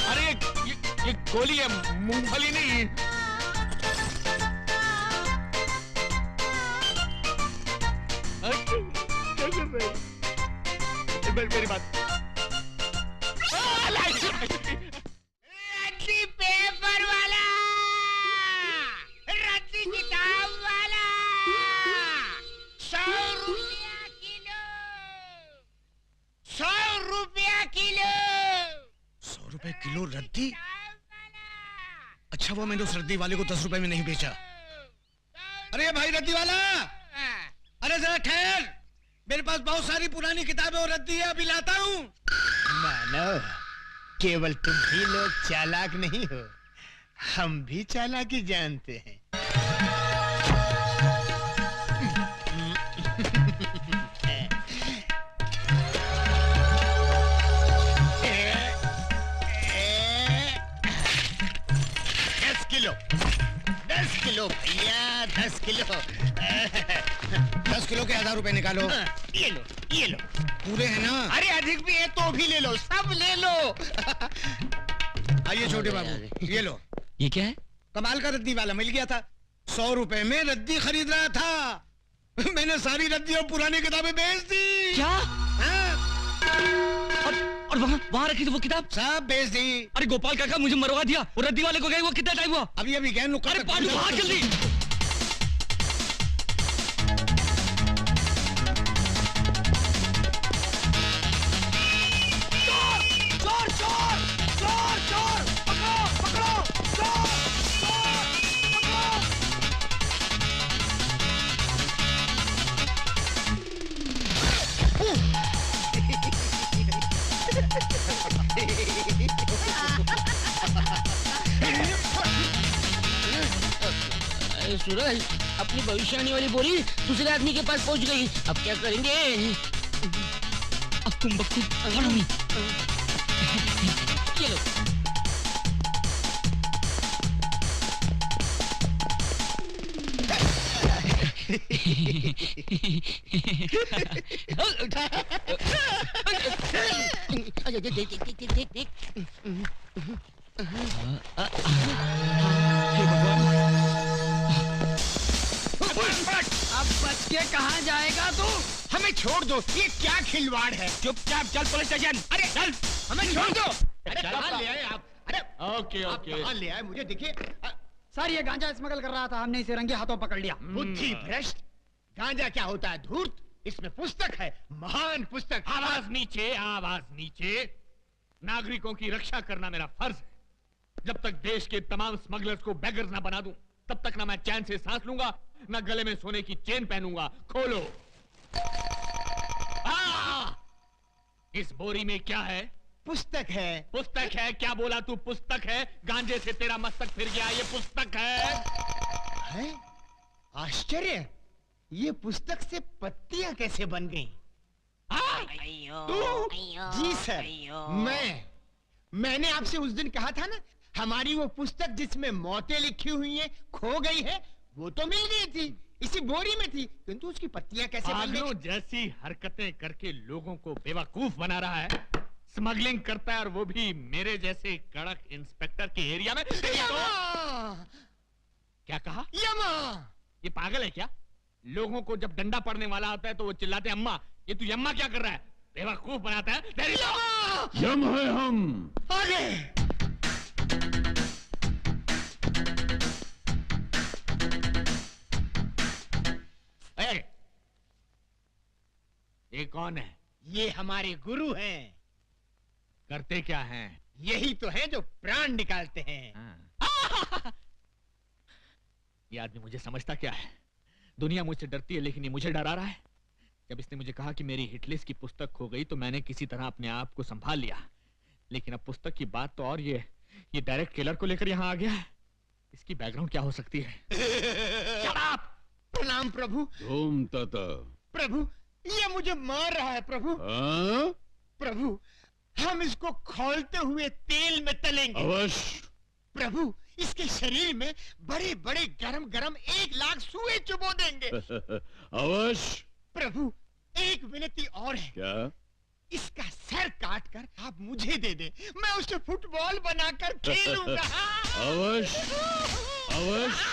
अरे ये गोली है, मूंगफली नहीं। मेरी बात। रद्दी पेपर वाला, रद्दी किताब वाला, 100 रुपया किलो, 100 रुपया किलो। 100 रुपए किलो रद्दी? अच्छा वो मैंने उस रद्दी वाले को 10 रुपए में नहीं बेचा। अरे भाई रद्दी वाला, अरे जरा ठहर, मेरे पास बहुत सारी पुरानी किताबें और रद्दी है, अभी लाता हूँ। मानो केवल तुम ही लोग चालाक नहीं हो, हम भी चालाकी जानते हैं। दस किलो भैया, 10 किलो। 10 किलो के 1000 रुपए निकालो। ये लो, ये लो। पूरे हैं ना? अरे अधिक भी है तो भी ले लो, सब ले लो। आइए छोटे बाबू, ये लो। ये क्या है? कमाल का रद्दी वाला मिल गया था, 100 रुपए में रद्दी खरीद रहा था। मैंने सारी रद्दी और पुरानी किताबें बेच दी। क्या? और वहाँ रखी थी वो किताब? सब बेच दी। अरे गोपाल काका मुझे मरवा दिया, और रद्दी वाले को गए वो कितना टाइम हुआ? अभी गए। अरे पांडु भाग जल्दी। चोर चोर चोर चोर, पकड़ो पकड़ो, चोर चोर, सूरज, अपनी भविष्यवाणी वाली बोरी दूसरे आदमी के पास पहुंच गई, अब क्या करेंगे? अब तुम बक्कू फॉलो मी। चलो। अब बच के कहाँ जाएगा तू? हमें छोड़ दो, ये क्या खिलवाड़ है? चुपचाप चल पुलिस स्टेशन। अरे चल, हमें छोड़ दो। अरे चल, कहाँ ले आए आप? अरे ओके आप कहाँ ले आए? मुझे देखिए। सर ये गांजा स्मगल कर रहा था, हमने इसे रंगे हाथों पकड़ लिया। बुद्धि भ्रष्ट, गांजा क्या होता है? धूर्त। इसमें पुस्तक है, महान पुस्तक। आवाज नीचे, आवाज नीचे। नागरिकों की रक्षा करना मेरा फर्ज है। जब तक देश के तमाम स्मगलर्स को बेगर्स ना बना दूं, तब तक ना मैं चैन से सांस लूंगा, ना गले में सोने की चेन पहनूंगा। खोलो। इस बोरी में क्या है? पुस्तक है। पुस्तक है? क्या बोला तू? पुस्तक है? गांजे से तेरा मस्तक फिर गया, ये पुस्तक है। आश्चर्य, ये पुस्तक से पत्तियां कैसे बन गईं? तू? जी सर, मैंने आपसे उस दिन कहा था ना, हमारी वो पुस्तक जिसमें मौतें लिखी हुई हैं खो गई है, वो तो मिल गई थी, इसी बोरी में थी, किंतु उसकी पत्तियां कैसे बन गई? जैसी हरकतें करके लोगों को बेवकूफ बना रहा है, स्मगलिंग करता है, और वो भी मेरे जैसे कड़क इंस्पेक्टर के एरिया में। क्या कहा? यमा। ये पागल है क्या? लोगों को जब डंडा पड़ने वाला होता है तो वो चिल्लाते हैं अम्मा। ये तू यम्मा क्या कर रहा है? बेवकूफ बनाता है। यम है हम। आगे। ये कौन है? ये हमारे गुरु हैं। करते क्या हैं? यही तो है जो प्राण निकालते हैं। ये आदमी मुझे समझता क्या है? दुनिया मुझसे डरती है, लेकिन ये मुझे डरा रहा है। जब इसने मुझे कहा कि मेरी हिटलिस्ट की पुस्तक खो गई, तो मैंने किसी तरह अपने आप को संभाल लिया। लेकिन अब पुस्तक की बात तो और ये डायरेक्ट किलर को लेकर यहाँ आ गया है। इसकी बैकग्राउंड क्या हो सकती है? प्रणाम प्रभु। ओम तत। प्रभु, ये मुझे मार रहा है प्रभु। प्रभु, हम इसको खौलते हुए तेल में तलेंगे। अवश्य। प्रभु, इसके शरीर में बड़े बड़े गरम गरम 1,00,000 सुए चुबो देंगे। अवश्य। प्रभु एक विनती और है। क्या? इसका सर काट कर आप मुझे दे दे, मैं उसे फुटबॉल बनाकर खेलूंगा। अवश्य अवश्य।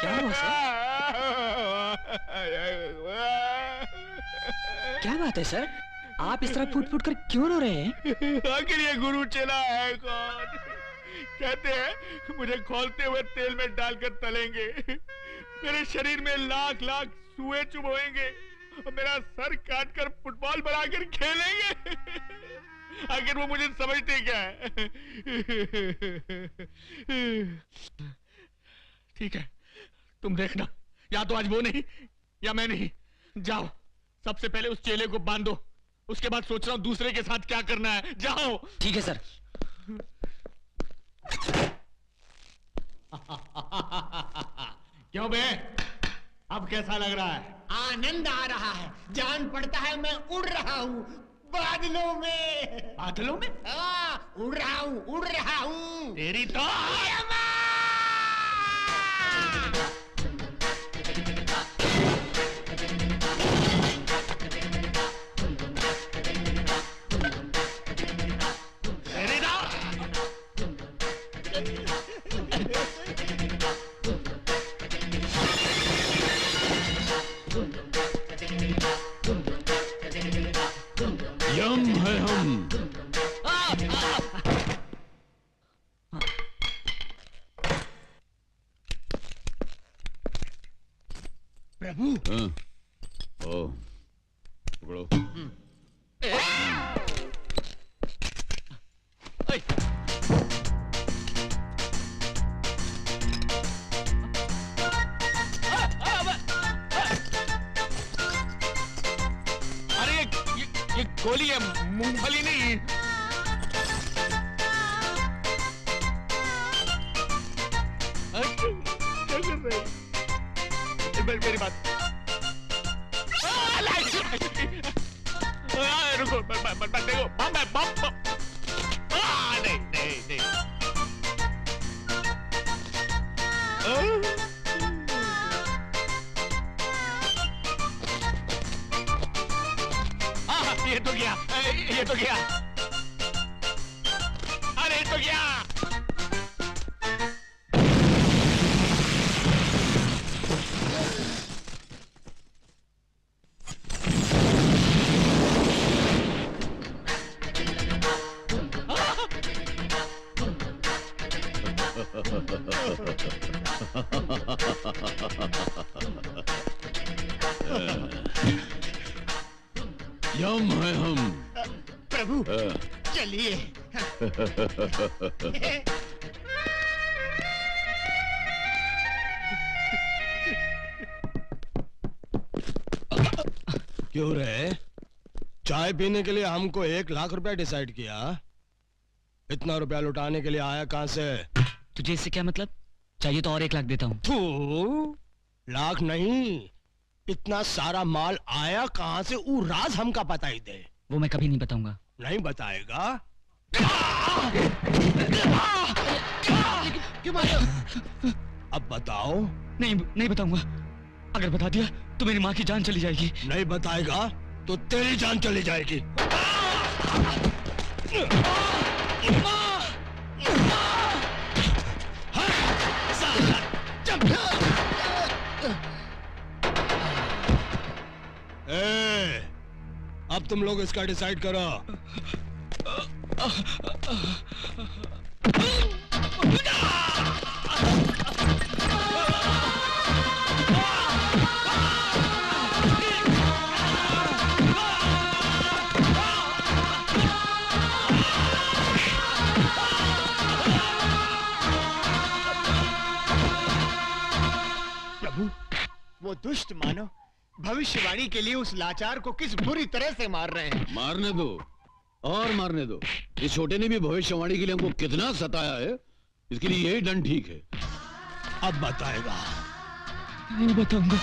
क्या हुआ सर? क्या बात है सर? आप इस तरह फूट फूट कर क्यों रो रहे हैं? आखिर ये गुरु चला है कौन? कहते हैं मुझे खोलते हुए तेल में डालकर तलेंगे, मेरे शरीर में लाख लाख सुए चुभोएंगे और मेरा सर काट कर फुटबॉल बनाकर खेलेंगे। आखिर वो मुझे समझते क्या है? ठीक है, तुम देखना, या तो आज वो नहीं या मैं नहीं। जाओ, सबसे पहले उस चेले को बांधो, उसके बाद सोच रहा हूं दूसरे के साथ क्या करना है। जाओ। ठीक है सर। क्यों बे, अब कैसा लग रहा है? आनंद आ रहा है, जान पड़ता है मैं उड़ रहा हूँ बादलों में। बादलों में? उड़ रहा हूँ, उड़ रहा हूँ। तेरी तो यम है हम। प्रभु। हाँ। ओ, पकड़ो। अरे ये गोली है, मूंगफली नहीं। मेरी बात रुको, देखो बम है, बम। नहीं नहीं नहीं। ये तो गया, ये तो गया, अरे ये तो गया। यम है हम। प्रभु चलिए। क्यों रे? चाय पीने के लिए हमको 1,00,000 रुपया डिसाइड किया, इतना रुपया लुटाने के लिए आया कहां से? तुझे इससे क्या मतलब? चाहिए तो और 1 लाख देता हूँ। तू लाख नहीं, इतना सारा माल आया कहां से? वो राज हमका पता ही दे। वो मैं कभी नहीं बताऊंगा। नहीं बताएगा? क्यों मारा? अब बताओ। नहीं नहीं बताऊंगा। अगर बता दिया तो मेरी माँ की जान चली जाएगी। नहीं बताएगा तो तेरी जान चली जाएगी। अब तुम लोग इसका डिसाइड करो। प्रभु, वो दुष्ट मानव भविष्यवाणी के लिए उस लाचार को किस बुरी तरह से मार रहे हैं। मारने दो और मारने दो। इस छोटे ने भी भविष्यवाणी के लिए हमको कितना सताया है, इसके लिए यही दंड ठीक है। अब बताएगा। नहीं बताऊंगा।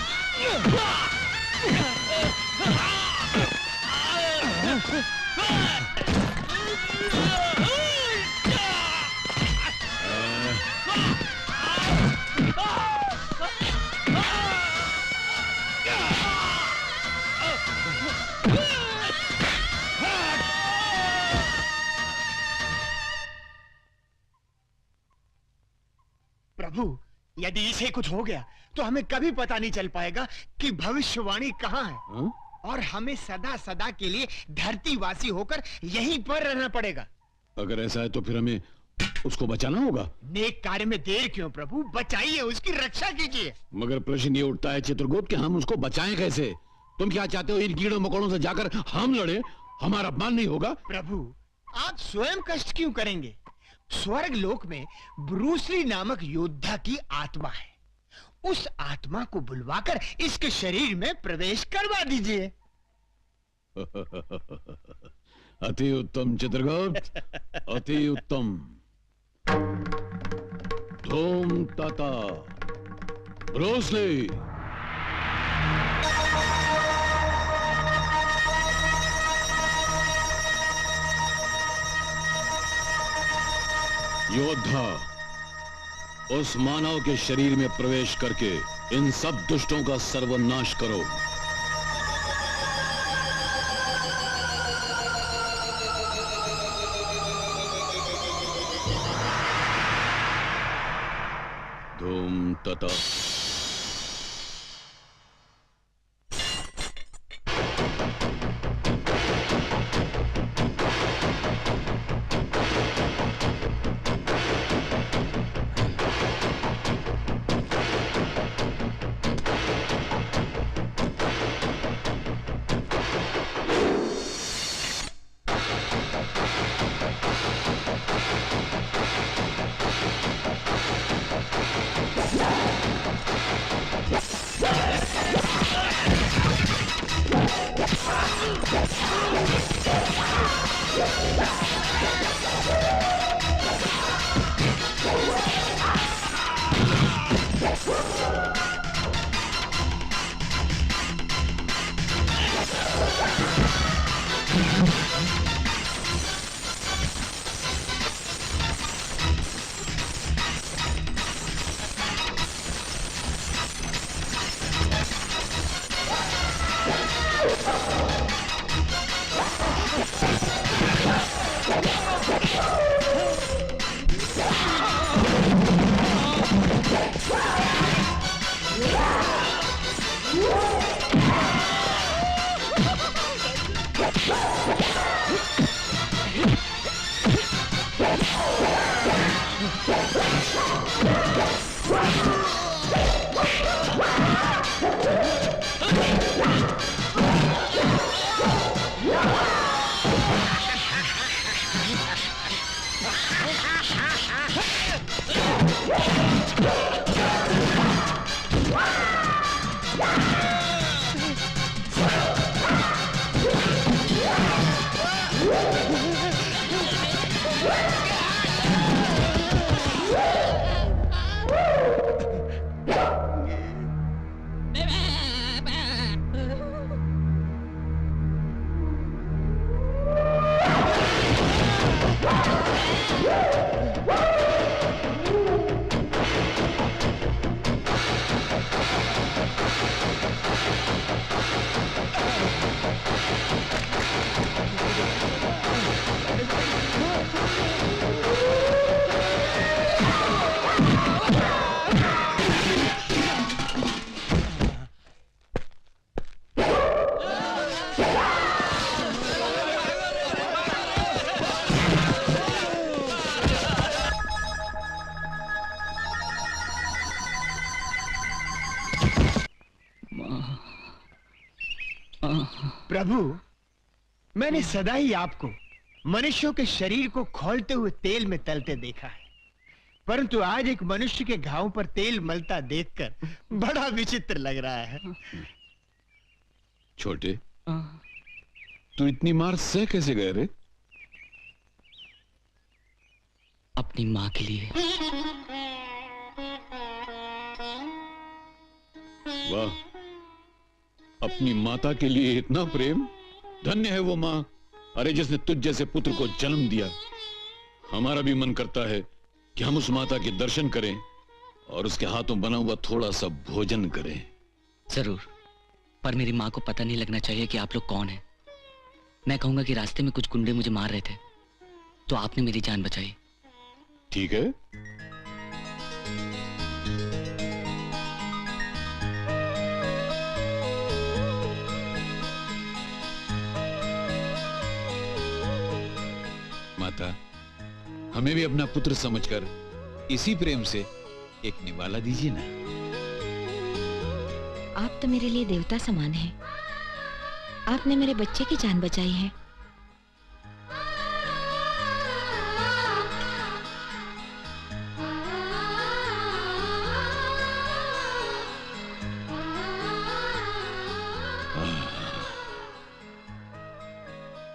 प्रभु, यदि इसे कुछ हो गया तो हमें कभी पता नहीं चल पाएगा कि भविष्यवाणी कहाँ है। हाँ? और हमें सदा सदा के लिए धरतीवासी होकर यहीं पर रहना पड़ेगा। अगर ऐसा है तो फिर हमें उसको बचाना होगा। नेक कार्य में देर क्यों प्रभु, बचाइए, उसकी रक्षा कीजिए। मगर प्रश्न ये उठता है चित्रगुप्त कि हम उसको बचाएं कैसे? तुम क्या चाहते हो, इन कीड़ों मकोड़ों से जाकर हम लड़े, हमारा अपमान नहीं होगा? प्रभु, आप स्वयं कष्ट क्यों करेंगे? स्वर्ग लोक में ब्रूसली नामक योद्धा की आत्मा है। उस आत्मा को बुलवाकर इसके शरीर में प्रवेश करवा दीजिए। अति उत्तम चित्रगुप्त, अति उत्तम। धूम तथा ब्रूसली। योद्धा, उस मानव के शरीर में प्रवेश करके इन सब दुष्टों का सर्वनाश करो। धूम तथा। प्रभु, मैंने सदा ही आपको मनुष्यों के शरीर को खौलते हुए तेल में तलते देखा है। परंतु आज एक मनुष्य के घाव पर तेल मलता देखकर बड़ा विचित्र लग रहा है। छोटे, तू इतनी मार सह कैसे गए रे? अपनी माँ के लिए। वाह, अपनी माता के लिए इतना प्रेम। धन्य है वो माँ, अरे जिसने तुझ जैसे पुत्र को जन्म दिया। हमारा भी मन करता है कि हम उस माता के दर्शन करें और उसके हाथों बना हुआ थोड़ा सा भोजन करें। जरूर, पर मेरी माँ को पता नहीं लगना चाहिए कि आप लोग कौन हैं। मैं कहूंगा कि रास्ते में कुछ गुंडे मुझे मार रहे थे, तो आपने मेरी जान बचाई। ठीक है, माता, हमें भी अपना पुत्र समझकर इसी प्रेम से एक निवाला दीजिए ना। आप तो मेरे लिए देवता समान हैं। आपने मेरे बच्चे की जान बचाई है।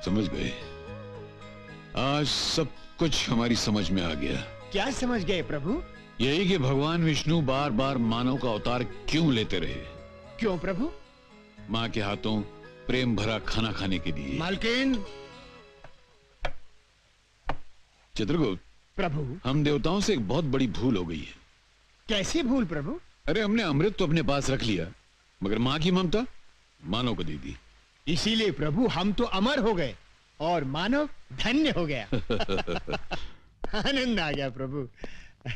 समझ गए, आज सब कुछ हमारी समझ में आ गया। क्या समझ गए प्रभु? यही कि भगवान विष्णु बार बार मानव का अवतार क्यों लेते रहे। क्यों प्रभु? माँ के हाथों प्रेम भरा खाना खाने के लिए। मालकिन। चित्रगुप्त प्रभु, हम देवताओं से एक बहुत बड़ी भूल हो गई है। कैसी भूल प्रभु? अरे हमने अमृत तो अपने पास रख लिया, मगर माँ की ममता मानव को दे दी। इसीलिए प्रभु हम तो अमर हो गए और मानव धन्य हो गया। आनंद आ गया प्रभु।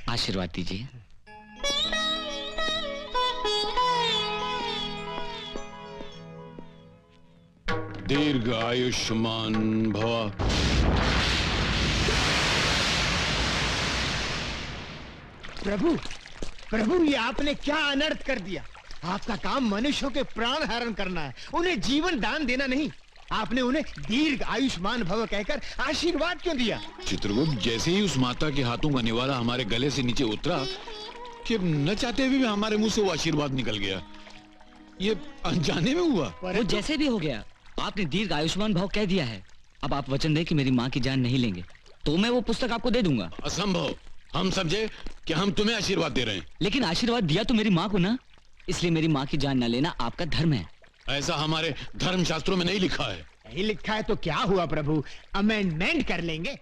आशीर्वाद दीजिए। दीर्घ आयुष्मान भव। प्रभु, प्रभु ये आपने क्या अनर्थ कर दिया। आपका काम मनुष्यों के प्राण हरण करना है, उन्हें जीवन दान देना नहीं। आपने उन्हें दीर्घ आयुष्मान भव कहकर आशीर्वाद क्यों दिया? चित्रगुप्त, जैसे ही उस माता के हाथों का निवाला हमारे गले से नीचे उतरा कि न चाहते हुए भी हमारे मुंह से वो आशीर्वाद निकल गया। ये अनजाने में हुआ। वो जैसे भी हो गया, आपने दीर्घ आयुष्मान भाव कह दिया है। अब आप वचन दें कि मेरी माँ की जान नहीं लेंगे, तो मैं वो पुस्तक आपको दे दूंगा। असंभव, हम समझे कि हम तुम्हें आशीर्वाद दे रहे हैं। लेकिन आशीर्वाद दिया तो मेरी माँ को ना, इसलिए मेरी माँ की जान न लेना आपका धर्म है। ऐसा हमारे धर्म शास्त्रों में नहीं लिखा है। नहीं लिखा है तो क्या हुआ प्रभु, अमेंडमेंट कर लेंगे।